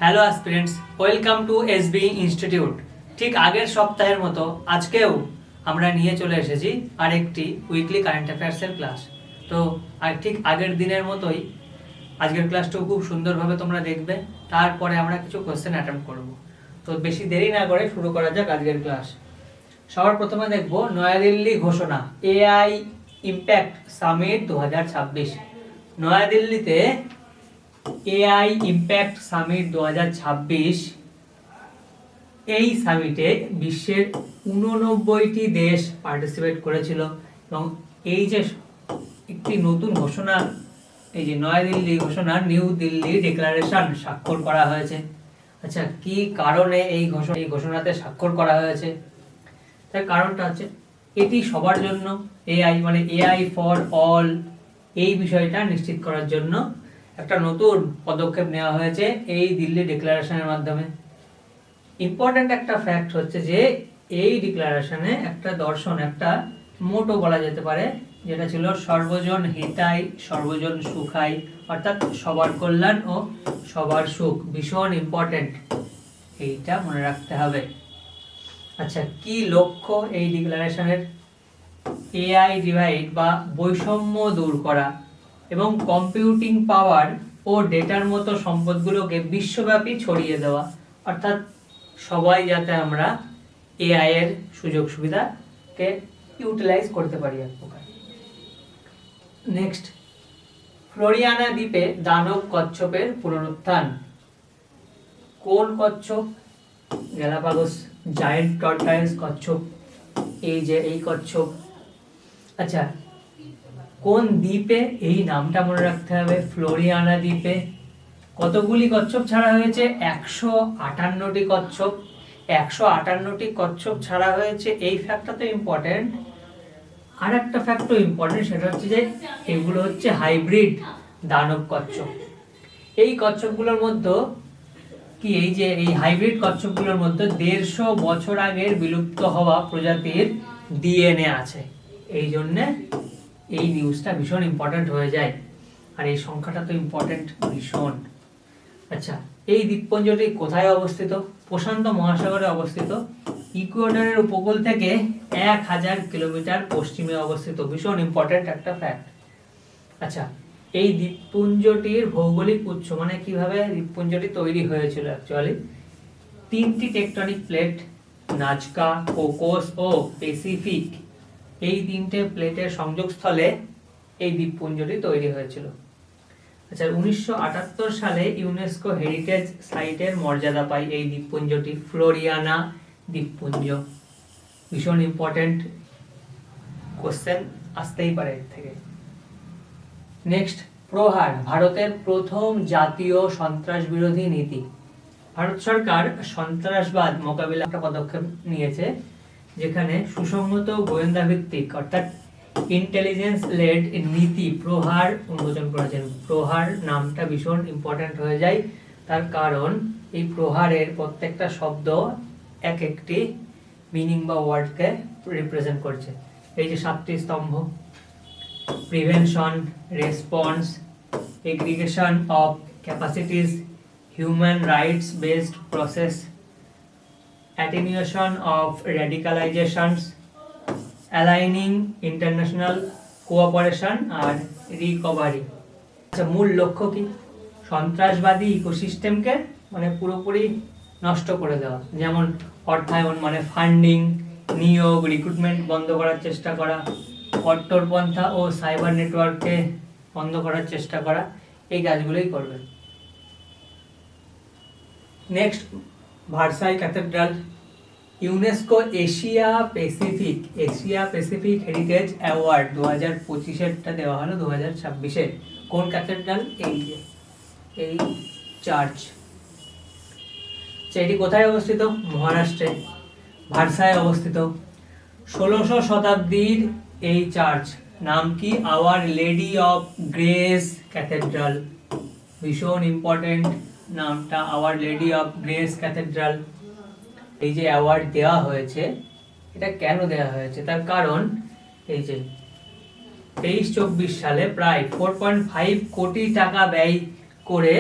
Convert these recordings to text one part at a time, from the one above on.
Hello aspirants, welcome to SB institute. ঠিক আগের সপ্তাহের মতো আজকেও আমরা নিয়ে চলে এসেছি আরেকটি উইকলি কারেন্ট অ্যাফেয়ার্সের ক্লাস। তো ঠিক আগের দিনের মতোই আজকের ক্লাসটাও খুব সুন্দরভাবে তোমরা দেখবে। তারপরে আমরা কিছু কোশ্চেন অ্যাটেম্প করব। তো বেশি দেরি না করে শুরু করা যাক আজকের ক্লাস। সবার প্রথমে দেখব নয়াদিল্লি ঘোষণা, এআই ইম্প্যাক্ট সামিট 2026। নয়াদিল্লিতে এআই ইম্প্যাক্ট সামিট 2026, এই সামিটে বিশ্বের 89টি দেশ পার্টিসিপেট করেছিল এবং এই যে একটি নতুন ঘোষণা, এই যে নয়াদিল্লি ঘোষণা, নিউ দিল্লি ডিক্লারেশন স্বাক্ষর করা হয়েছে। আচ্ছা, কি কারণে এই ঘোষণাতে স্বাক্ষর করা হয়েছে? তার কারণটা হচ্ছে এটি সবার জন্য, এআই মানে এআই ফর অল, এই বিষয়টা নিশ্চিত করার জন্য একটা নতুন পদক্ষেপ নেওয়া হয়েছে এই দিল্লি ডিক্লারেশনের মাধ্যমে। ইম্পর্ট্যান্ট একটা ফ্যাক্ট হচ্ছে যে এই ডিক্লারেশনে একটা দর্শন, একটা মোটো বলা যেতে পারে, যেটা ছিল সর্বজন হিতাই সর্বজন সুখাই, অর্থাৎ সবার কল্যাণ ও সবার সুখ। ভীষণ ইম্পর্ট্যান্ট, এইটা মনে রাখতে হবে। আচ্ছা, কি লক্ষ্য এই ডিক্লারেশনের? এআই ডিভাইড বা বৈষম্য দূর করা এবং কম্পিউটিং পাওয়ার ও ডেটার মতো সম্পদগুলোকে বিশ্বব্যাপী ছড়িয়ে দেওয়া, অর্থাৎ সবাই যাতে আমরা এআই এর সুযোগ সুবিধাকে ইউটিলাইজ করতে পারি এক প্রকার। নেক্সট, ফ্লোরিয়ানা দ্বীপে দানব কচ্ছপের পুনরুত্থান। কোন কচ্ছপ? গ্যালাপাগোস জায়ান্ট টর্টাইলস কচ্ছপ, এই যে এই কচ্ছপ। আচ্ছা, কোন দ্বীপে? এই নামটা মনে রাখতে হবে, ফ্লোরিয়ানা দ্বীপে। কতগুলি কচ্ছপ ছাড়া হয়েছে? 158টি কচ্ছপ। 158টি কচ্ছপ ছাড়া হয়েছে, এই ফ্যাক্টটা তো ইম্পর্টেন্ট। আর একটা ফ্যাক্টও ইম্পর্টেন্ট, সেটা হচ্ছে যে এগুলো হচ্ছে হাইব্রিড দানব কচ্ছপ। এই কচ্ছপগুলোর মধ্যে কি, এই যে এই হাইব্রিড কচ্ছপগুলোর মধ্যে 150 বছর আগের বিলুপ্ত হওয়া প্রজাতির ডিএনএ আছে। এই জন্যে এই নিউজটা ভীষণ ইম্পর্টেন্ট হয়ে যায়, আর এই সংখ্যাটা তো ইম্পর্টেন্ট ভীষণ। আচ্ছা, এই দ্বীপপুঞ্জটি কোথায় অবস্থিত? প্রশান্ত মহাসাগরে অবস্থিত, ইকুয়েডরের উপকূল থেকে 1000 কিলোমিটার পশ্চিমে অবস্থিত। ভীষণ ইম্পর্টেন্ট একটা ফ্যাক্ট। আচ্ছা, এই দ্বীপপুঞ্জটির ভৌগোলিক উৎস, মানে কিভাবে দ্বীপপুঞ্জটি তৈরি হয়েছিল? অ্যাকচুয়ালি 3টি টেকটনিক প্লেট, নাজকা, কোকোস ও প্যাসিফিক, এই 3টে প্লেটের সংযোগস্থলে এই দ্বীপপুঞ্জটি তৈরি হয়েছিল। আচ্ছা, 1978 সালে ইউনেস্কো হেরিটেজ সাইটের মর্যাদা পায় এই দ্বীপপুঞ্জটি, ফ্লোরিয়ানা দ্বীপপুঞ্জ। ভীষণ ইম্পর্টেন্ট কোশ্চেন আসতেই পারে এর থেকে। নেক্সট, প্রহার, ভারতের প্রথম জাতীয় সন্ত্রাস বিরোধী নীতি। ভারত সরকার সন্ত্রাসবাদ মোকাবিলা একটা পদক্ষেপ নিয়েছে, যেখানে সুসংহত গোয়েন্দা ভিত্তিক অর্থাৎ ইন্টেলিজেন্স লেড নীতি প্রহার উন্মোচন করেছেন। প্রহার নামটা ভীষণ ইম্পর্টেন্ট হয়ে যায়, তার কারণ এই প্রহারের প্রত্যেকটা শব্দ এক একটি মিনিং বা ওয়ার্ডকে রিপ্রেজেন্ট করছে। এই যে 7টি স্তম্ভ: prevention, response, aggregation of capacities, human rights based process, attenuation of radicalizations, aligning international cooperation আর রিকভারি। আচ্ছা, মূল লক্ষ্য কি? সন্ত্রাসবাদী ইকোসিস্টেমকে মানে পুরোপুরি নষ্ট করে দেওয়া, যেমন অর্থায়ন মানে ফান্ডিং, নিয়োগ, রিক্রুটমেন্ট বন্ধ করার চেষ্টা করা, কট্টরপন্থা ও সাইবার নেটওয়ার্ককে বন্ধ করার চেষ্টা করা, এই কাজগুলোই করবে। Next, Versailles cathedral, UNESCO Asia Pacific heritage award 2025-এরটা দেওয়া হলো 2026-এ। কোন ক্যাথেড্রাল? এই যে এই চার্চ। এটি কোথায় অবস্থিত? মহারাষ্ট্রে, ভার্সায় অবস্থিত। 1600 শতাব্দীর এই চার্চ, নাম কি? Our Lady of Grace Cathedral. ভীষণ ইম্পর্টেন্ট নামটা, Our Lady of Grace Cathedral. এই যে অ্যাওয়ার্ড দেওয়া হয়েছে, এটা কেন দেওয়া হয়েছে? তার কারণ এই যে 23-24 সালে প্রায় 4.5 কোটি টাকা ব্যয় করে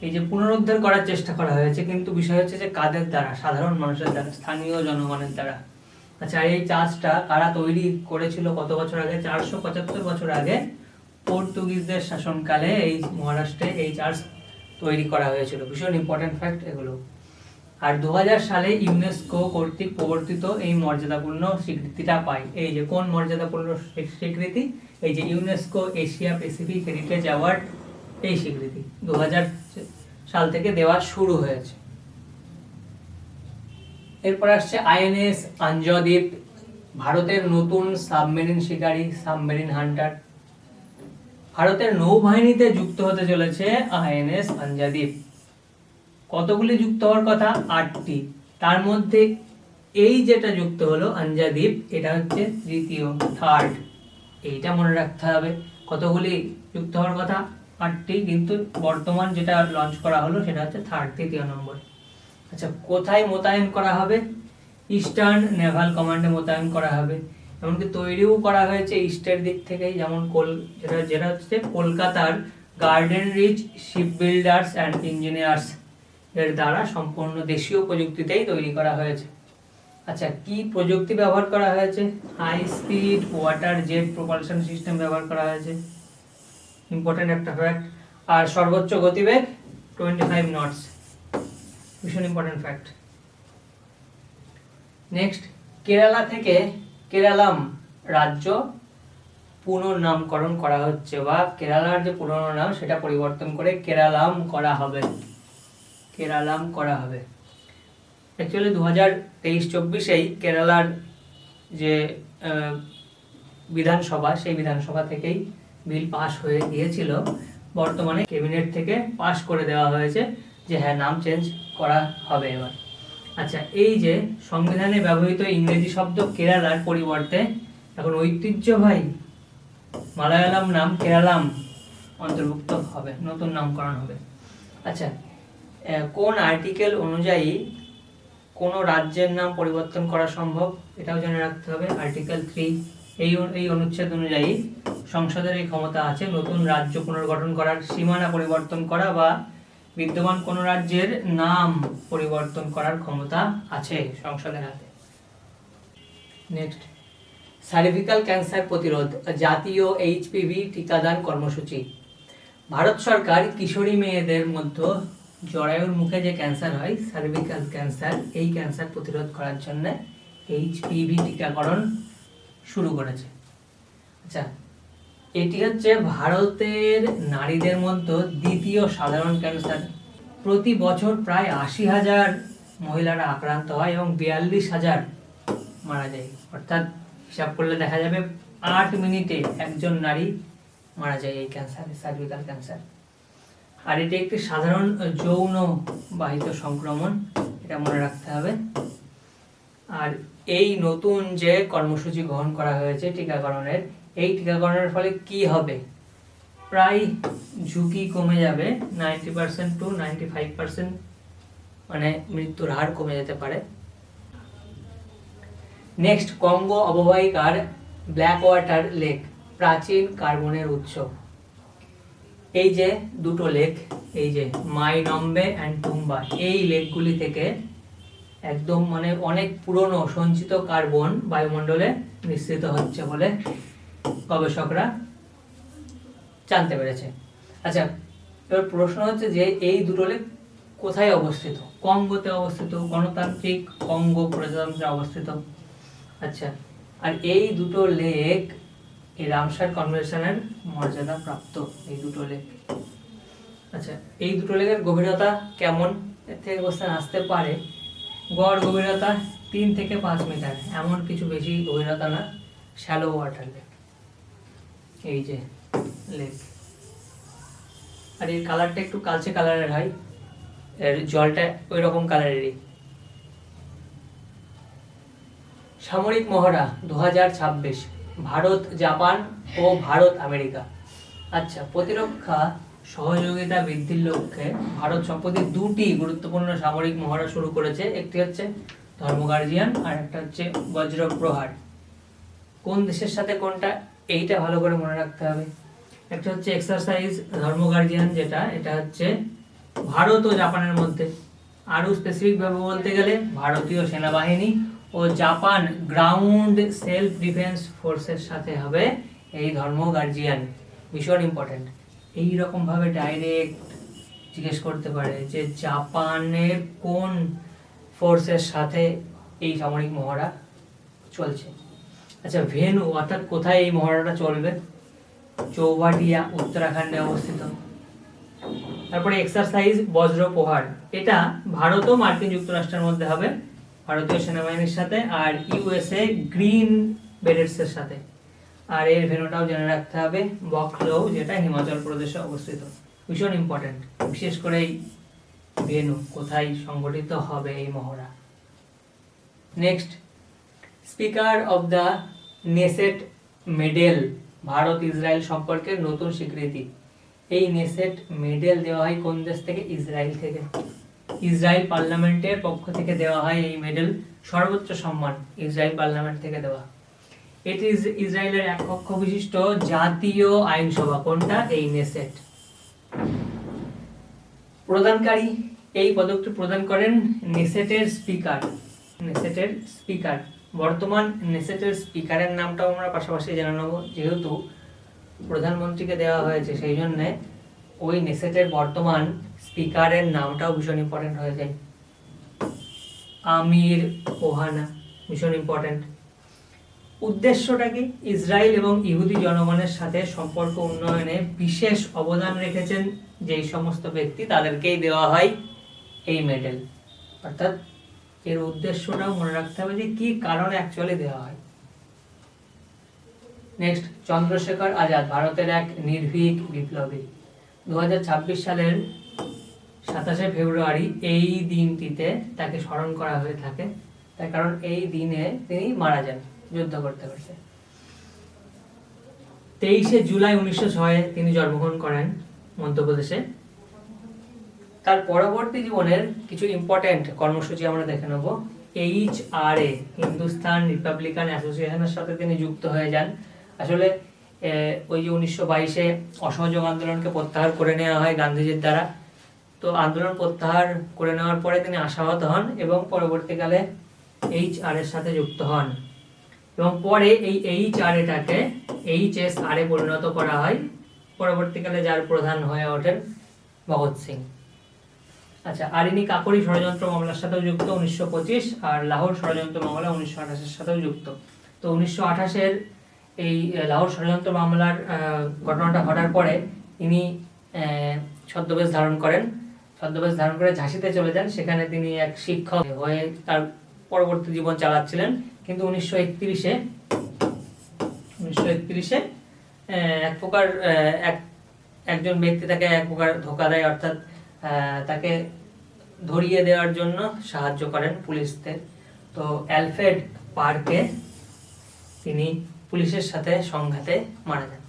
এই যে পুনরুদ্ধার করার চেষ্টা করা হয়েছে, কিন্তু বিষয় হচ্ছে যে কাদের দ্বারা? সাধারণ মানুষের দ্বারা, স্থানীয় জনগণের দ্বারা। আচ্ছা, এই চার্চটা কারা তৈরি করেছিল কত বছর আগে? 475 বছর আগে পর্তুগিজদের শাসনকালে এই মহারাষ্ট্রে এই চার্চ তৈরি করা হয়েছিল। ভীষণ ইম্পর্টেন্ট ফ্যাক্ট এগুলো। আর 2000 সালে ইউনেস্কো কর্তৃক প্রবর্তিত এই মর্যাদাপূর্ণ স্বীকৃতিটা পায়। এই যে কোন মর্যাদাপূর্ণ স্বীকৃতি? এই যে UNESCO Asia Pacific heritage award, এই স্বীকৃতি 2000 সাল থেকে দেওয়া শুরু হয়েছে। এরপর আসছে আইএনএস আঞ্জদ্বীপ, ভারতের নতুন সাবমেরিন শিকারী, সাবমেরিন হান্টার। ভারতের নৌবাহিনীতে যুক্ত হতে চলেছে আইএনএস আঞ্জদ্বীপ। কতগুলি যুক্ত হওয়ার কথা? 8টি। তার মধ্যে এই যেটা যুক্ত হলো আঞ্জদ্বীপ, এটা হচ্ছে তৃতীয়, থার্ড। এইটা মনে রাখতে হবে। কতগুলি যুক্ত হওয়ার কথা? 8টি, কিন্তু বর্তমান যেটা লঞ্চ করা হলো সেটা হচ্ছে থার্ড, তৃতীয় নম্বর। আচ্ছা, কোথায় মোতায়েন করা হবে? ইস্টার্ন নেভাল কমান্ডে মোতায়েন করা হবে। এমনকি তৈরিও করা হয়েছে ইস্টের দিক থেকেই, যেমন যেটা হচ্ছে কলকাতার Garden Reach Shipbuilders and Engineers এর দ্বারা সম্পূর্ণ দেশীয় প্রযুক্তিতেই তৈরি করা হয়েছে। আচ্ছা, কি প্রযুক্তি ব্যবহার করা হয়েছে? High speed water jet propulsion system ব্যবহার করা হয়েছে, ইম্পর্টেন্ট একটা ফ্যাক্ট। আর সর্বোচ্চ গতিবেগ 25 নটস, ভীষণ ইম্পর্টেন্ট ফ্যাক্ট। নেক্সট, কেরালা থেকে কেরালাম রাজ্য পুনর্নামকরণ করা হচ্ছে, বা কেরালার যে পুরনো নাম সেটা পরিবর্তন করে কেরালাম করা হবে, কেরালাম করা হবে। অ্যাকচুয়ালি 2023-24 কেরালার যে বিধানসভা, সেই বিধানসভা থেকেই বিল পাস হয়ে গিয়েছিল। বর্তমানে ক্যাবিনেট থেকে পাস করে দেওয়া হয়েছে যে হ্যাঁ, নাম চেঞ্জ করা হবে এবার। আচ্ছা, এই যে সংবিধানে ব্যবহৃত ইংরেজি শব্দ কেরালার পরিবর্তে এখন ঐতিহ্যবাহী মালায়ালাম নাম কেরালাম অন্তর্ভুক্ত হবে, নতুন নামকরণ হবে। আচ্ছা, কোন আর্টিকেল অনুযায়ী কোন রাজ্যের নাম পরিবর্তন করা সম্ভব? এটাও জেনে রাখতে হবে। আর্টিকেল 3 এই অনুচ্ছেদ অনুযায়ী সংসদের এই ক্ষমতা আছে নতুন রাজ্য পুনর্গঠন করার, সীমানা পরিবর্তন করা বা বিদ্যমান কোন রাজ্যের নাম পরিবর্তন করার ক্ষমতা আছে সংসদের হাতে। নেক্সট, সার্ভিক্যাল ক্যান্সার প্রতিরোধ জাতীয় এইচপিভি টিকাদান কর্মসূচি। ভারত সরকার কিশোরী মেয়েদের মধ্যে জরায়ুর মুখে যে ক্যান্সার হয়, সার্ভিক্যাল ক্যান্সার, এই ক্যান্সার প্রতিরোধ করার জন্য এইচপিভি টিকাকরণ শুরু করেছে। আচ্ছা, এটি হচ্ছে ভারতের নারীদের মধ্যে দ্বিতীয় সাধারণ ক্যান্সার। প্রতি বছর প্রায় 80,000 মহিলারা আক্রান্ত হয় এবং 42,000 মারা যায়। অর্থাৎ হিসাব করলে দেখা যাবে 8 মিনিটে একজন নারী মারা যায় এই ক্যান্সারে, সার্ভিক্যাল ক্যান্সার। আর এটি একটি সাধারণ যৌন বাহিত সংক্রমণ, এটা মনে রাখতে হবে। আর এই নতুন যে কর্মসূচি গ্রহণ করা হয়েছে টিকাকরণের, এই টিকাকরণের ফলে কি হবে? প্রায় ঝুঁকি কমে যাবে 90% to 95%, মানে মৃত্যুর হার কমে যেতে পারে। নেক্সট, কঙ্গো অববাহিকার ব্ল্যাক ওয়াটার লেক প্রাচীন কার্বনের উৎস। এই যে দুটো লেক, এই যে মাইনম্বে অ্যান্ড টুম্বা, এই লেকগুলি থেকে একদম মানে অনেক পুরনো সঞ্চিত কার্বন বায়ুমণ্ডলে নিঃসৃত হচ্ছে বলে গবেষকরা জানতে পেরেছে। আচ্ছা, এবার প্রশ্ন হচ্ছে যে এই দুটো লেক কোথায় অবস্থিত? কঙ্গোতে অবস্থিত, গণতান্ত্রিক কঙ্গো প্রজাতন্ত্রে অবস্থিত। আচ্ছা, আর এই দুটো লেক এই রামসার কনভেনশনের মর্যাদা প্রাপ্ত, এই দুটো লেক। আচ্ছা, এই দুটো লেকের গভীরতা কেমন? এর থেকে কোশ্চেন আসতে পারে। গড় গভীরতা 3 থেকে 5 মিটার, এমন কিছু বেশি গভীরতা না, শ্যালো ওয়াটার লেক। এই যে লেক, আর এর কালারটা একটু কালচে কালারের হয়, এর জলটা ওই রকম কালারেরই। সামরিক মহড়া 2026, ভারত জাপান ও ভারত আমেরিকা। আচ্ছা, প্রতিরক্ষা সহযোগিতা বৃদ্ধির লক্ষ্যে ভারত সম্প্রতি 2টি গুরুত্বপূর্ণ সামরিক মহড়া শুরু করেছে। একটি হচ্ছে ধর্ম গার্জিয়ান আর একটা হচ্ছে বজ্র প্রহার। কোন দেশের সাথে কোনটা, এইটা ভালো করে মনে রাখতে হবে। একটা হচ্ছে এক্সারসাইজ ধর্ম গার্জিয়ান, যেটা এটা হচ্ছে ভারত ও জাপানের মধ্যে। আরো স্পেসিফিক ভাবে বলতে গেলে ভারতীয় সেনাবাহিনী ও জাপান গ্রাউন্ড সেলফ ডিফেন্স ফোর্সের সাথে হবে এই ধর্ম গার্জিয়ান। ভীষণ ইম্পর্টেন্ট। এইরকম ভাবে ডাইরেক্ট জিজ্ঞেস করতে পারে যে জাপানের কোন ফোর্সের সাথে এই সামরিক মহড়া চলছে। আচ্ছা, ভেন্যু অর্থাৎ কোথায় এই মহড়াটা চলবে? চৌবাটিয়া, উত্তরাখণ্ডে অবস্থিত। তারপরে এক্সারসাইজ বজ্র প্রহার, এটা ভারত ও মার্কিন যুক্তরাষ্ট্রের মধ্যে হবে, ভারতীয় সেনাবাহিনীর সাথে আর ইউএসএ গ্রিন বেরেটস এর সাথে। আর এর ভেন্যুটাও জেনে রাখতে হবে, বকলো, যেটা হিমাচল প্রদেশে অবস্থিত। ভীষণ ইম্পর্টেন্ট, বিশেষ করে এই ভেন্যু কোথায় সংগঠিত হবে এই মহড়া। Next, speaker of the Knesset medal, Bharat Israel সম্পর্কের নতুন স্বীকৃতি। এই নেসেট মেডেল দেওয়া হয় কোন দেশ থেকে? ইসরায়েল থেকে। ইসরায়েল পার্লামেন্টের পক্ষ থেকে দেওয়া হয় এই মেডেল, সর্বোচ্চ সম্মান ইসরায়েল পার্লামেন্ট থেকে দেওয়া। এটি ইসরায়েলের এক কক্ষ বিশিষ্ট জাতীয় আইনসভা। কোনটা? এই নেসেট। প্রদানকারী, এই পদকটি প্রদান করেন নেসেটের স্পিকার। নেসেটের স্পিকার, বর্তমান নেসেটের স্পিকারের নামটাও আমরা পাশাপাশি জেনে নেব, যেহেতু প্রধানমন্ত্রীকে দেওয়া হয়েছে সেই জন্য ওই নেসেটের বর্তমান স্পিকারের নামটাও ভীষণ ইম্পর্টেন্ট হয়ে যায়। আমির ওহানা, ভীষণ ইম্পর্টেন্ট। উদ্দেশ্যটা কি? ইসরায়েল এবং ইহুদি জনগণের সাথে সম্পর্ক উন্নয়নে বিশেষ অবদান রেখেছেন যেই সমস্ত ব্যক্তি, তাদেরকেই দেওয়া হয় এই মেডেল। অর্থাৎ এর উদ্দেশ্যটাও মনে রাখতে হবে যে কি কারণে অ্যাকচুয়ালি দেওয়া হয়। নেক্সট, চন্দ্রশেখর আজাদ, ভারতের এক নির্ভীক বিপ্লবী। 2026 সালের 27শে ফেব্রুয়ারি এই দিনটিতে তাকে স্মরণ করা হয়ে থাকে, তার কারণ এই দিনে তিনি মারা যান যুদ্ধ করতে করতে। 23শে জুলাই 1906 তিনি জন্মগ্রহণ করেন মধ্যপ্রদেশে। তার পরবর্তী জীবনের কিছু ইম্পর্টেন্ট কর্মসূচি আমরা দেখে নেব। HRA, হিন্দুস্তান রিপাবলিকান অ্যাসোসিয়েশনের সাথে তিনি যুক্ত হয়ে যান। আসলে ওই যে 1922-এ অসহযোগ আন্দোলনকে প্রত্যাহার করে নেওয়া হয় গান্ধীজির দ্বারা, তো আন্দোলন প্রত্যাহার করে নেওয়ার পরে তিনি আশাহত হন এবং পরবর্তীকালে HRA-এর সাথে যুক্ত হন, এবং পরে এই HRA-টাকে HSR-এ পরিণত করা হয়, পরবর্তীকালে যার প্রধান হয়ে ওঠেন ভগৎ সিং। আচ্ছা, আরিনি কাকরি ষড়যন্ত্র মামলার সাথেও যুক্ত 1925, আর লাহোর ষড়যন্ত্র মামলা 1928-এর সাথেও যুক্ত। তো 1928-এর এই লাহোর ষড়যন্ত্র মামলার ঘটনাটা ঘটার পরে তিনি ছদ্মবেশ ধারণ করেন। ছদ্মবেশ ধারণ করে ঝাঁসিতে চলে যান, সেখানে তিনি এক শিক্ষক হয়ে তার পরবর্তী জীবন চালাচ্ছিলেন। কিন্তু 1931-এ এক প্রকার একজন ব্যক্তি তাকে এক প্রকার ধোঁকা দেয়, অর্থাৎ তাকে ধরিয়ে দেওয়ার জন্য সাহায্য করেন পুলিশদের। তো অ্যালফ্রেড পার্কে তিনি পুলিশের সাথে সংঘাতে মারা যান।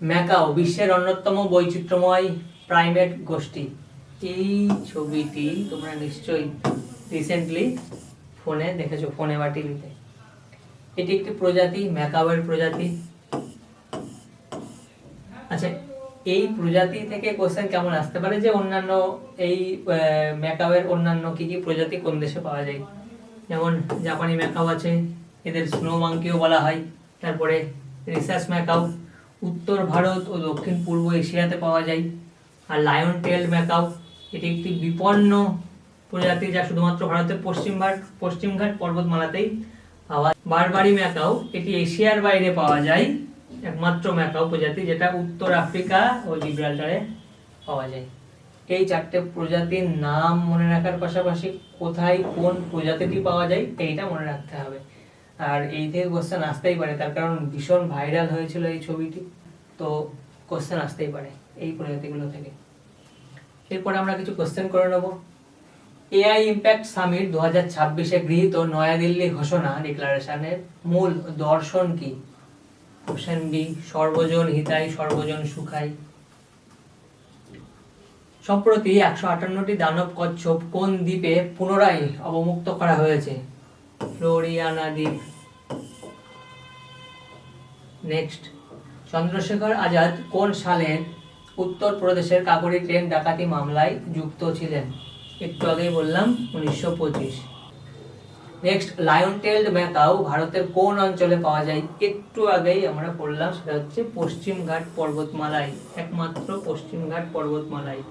ম্যাকাও, বিশ্বের অন্যতম বৈচিত্র্যময় প্রাইমেট গোষ্ঠী। এই ছবিটি তোমরা নিশ্চয়ই রিসেন্টলি ফোনে দেখেছো, ফোনে বা টিভিতে। এটি একটি প্রজাতি, ম্যাকাওয়ের প্রজাতি। আচ্ছা, এই প্রজাতি থেকে কোশ্চেন কেমন আসতে পারে যে অন্যান্য এই ম্যাকাওয়ের অন্যান্য কি কি প্রজাতি কোন দেশে পাওয়া যায়? যেমন জাপানি ম্যাকাও আছে, এদের স্নো মাঙ্কিও বলা হয়। তারপরে রিসাস ম্যাকাও উত্তর ভারত ও দক্ষিণ পূর্ব এশিয়াতে পাওয়া যায়। আর লায়ন টেল ম্যাকাও, এটি একটি বিপন্ন প্রজাতি যা শুধুমাত্র ভারতের পশ্চিমঘাট পর্বতমালাতেই পাওয়া। বারবারি ম্যাকাও, এটি এশিয়ার বাইরে পাওয়া যায়, একমাত্র ম্যাকাও প্রজাতি যেটা উত্তর আফ্রিকা ও জিব্রাল্টারে পাওয়া যায়। এই চারটে প্রজাতির নাম মনে রাখার পাশাপাশি কোথায় কোন প্রজাতিটি পাওয়া যায় এইটা মনে রাখতে হবে। আর এই থেকে কোশ্চেন আসতেই পারে, তার কারণ ভীষণ ভাইরাল হয়েছিল এই ছবিটি, তো কোশ্চেন আসতেই পারে এই প্রজাতিগুলো থেকে। এরপরে আমরা কিছু কোশ্চেন করে নেব। এআই ইম্প্যাক্ট সামিট 2026-এ গৃহীত নয়াদিল্লি ঘোষণা ডিক্লারেশনের মূল দর্শন কি? অপশন বি, সর্বজন হিতাই সর্বজন সুখাই। সম্প্রতি 158টি দানব কচ্ছপ কোন দ্বীপে পুনরায় অবমুক্ত করা হয়েছে? ফ্লোরিয়ানা দ্বীপ। নেক্সট, চন্দ্রশেখর আজাদ কোন সালে উত্তরপ্রদেশের কাকোরি ট্রেন ডাকাতি মামলায় যুক্ত ছিলেন? একটু আগেই বললাম 1925। নেক্সট, লায়ন টেলড ম্যাকাও ভারতের কোন অঞ্চলে পাওয়া যায়? একটু আগেই আমরা পড়লাম, সেটা হচ্ছে পশ্চিমঘাট পর্বতমালায়, একমাত্র পশ্চিমঘাট পর্বতমালায়।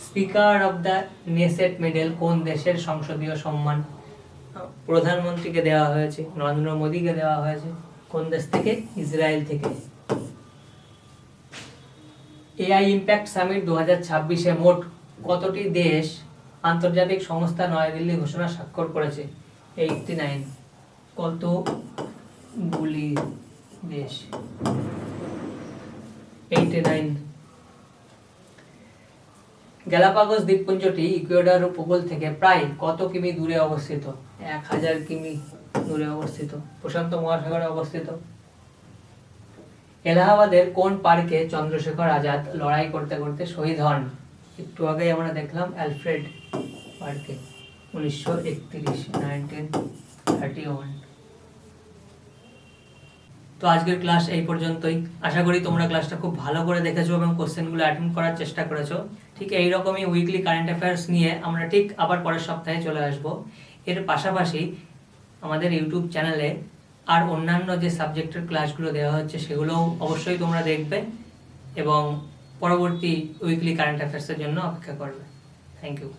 Speaker of the Knesset medal কোন দেশের সংসদীয় সম্মান? প্রধানমন্ত্রীকে দেওয়া হয়েছে, নরেন্দ্র মোদীকে দেওয়া হয়েছে। কোন দেশ থেকে? ইসরায়েল থেকে। এআই ইম্প্যাক্ট সামিট 2026-এ মোট কতটি দেশ আন্তর্জাতিক সংস্থা নয়াদিল্লি ঘোষণা স্বাক্ষর করেছে? 89। কতগুলি দেশ? 89। গ্যালাপাগোস দ্বীপপুঞ্জটি ইকুয়েডর উপকূল থেকে প্রায় কত কিমি দূরে অবস্থিত? 1000 কিমি দূরে অবস্থিত, প্রশান্ত মহাসাগরে অবস্থিত। এলাহাবাদের কোন পার্কে চন্দ্রশেখর আজাদ লড়াই করতে করতে শহীদ হন? একটু আগেই আমরা দেখলাম অ্যালফ্রেড পার্কে, 1931। তো আজকের ক্লাস এই পর্যন্তই। আশা করি তোমরা ক্লাসটা খুব ভালো করে দেখেছো এবং কোশ্চেনগুলো অ্যাটেন্ড করার চেষ্টা করেছো। ঠিক এইরকমই উইকলি কারেন্ট অ্যাফেয়ার্স নিয়ে আমরা ঠিক আবার পরের সপ্তাহে চলে আসব। এর পাশাপাশি আমাদের ইউটিউব চ্যানেলে আর অন্যান্য যে সাবজেক্টের ক্লাসগুলো দেওয়া হচ্ছে সেগুলোও অবশ্যই তোমরা দেখবে এবং পরবর্তী উইকলি কারেন্ট অ্যাফেয়ার্সের জন্য অপেক্ষা করবে। Thank you.